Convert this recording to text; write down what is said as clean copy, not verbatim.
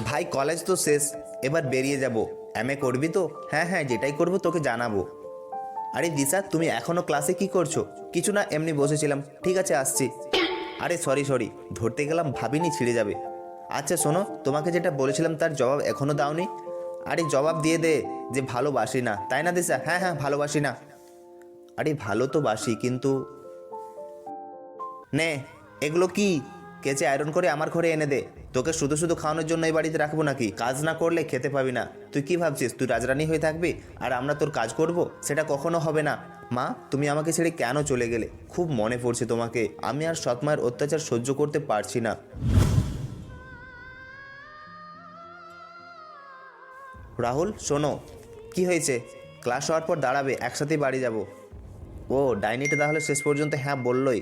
ভাই কলেজ তো শেষ, এবার বেরিয়ে যাব। এমএ করবি তো? হ্যাঁ হ্যাঁ, যেটাই করবো তোকে জানাবো। আরে দিশা, তুমি এখনো ক্লাসে কি করছো? কিছু না, এমনি বসেছিলাম। ঠিক আছে, আসছি। আরে সরি সরি, ধরতে গেলাম, ভাবিনি ছিঁড়ে যাবে। আচ্ছা শোনো, তোমাকে যেটা বলেছিলাম তার জবাব এখনো দাওনি। আরে জবাব দিয়ে দে যে ভালোবাসি না, তাই না দিশা? হ্যাঁ হ্যাঁ, ভালোবাসি না। আরে ভালো তো বাসি, কিন্তু নে, এগুলো কি? কেচে আয়রন করে আমার ঘরে এনে দে। তোকে শুধু শুধু খাওয়ানোর জন্য এই বাড়িতে রাখবো নাকি? কাজ না করলে খেতে পাবি না। তুই কি ভাবছিস তুই রাজরানী হয়ে থাকবি আর আমরা তোর কাজ করব? সেটা কখনো হবে না। মা, তুমি আমাকে ছেড়ে কেন চলে গেলে? খুব মনে পড়ছে তোমাকে। আমি আর সৎ মায়ের অত্যাচার সহ্য করতে পারছি না। রাহুল শোনো। কি হয়েছে? ক্লাস হওয়ার পর দাঁড়াবে, একসাথেই বাড়ি যাব। ও ডাইনিটা তাহলে শেষ পর্যন্ত হ্যাঁ বললোই।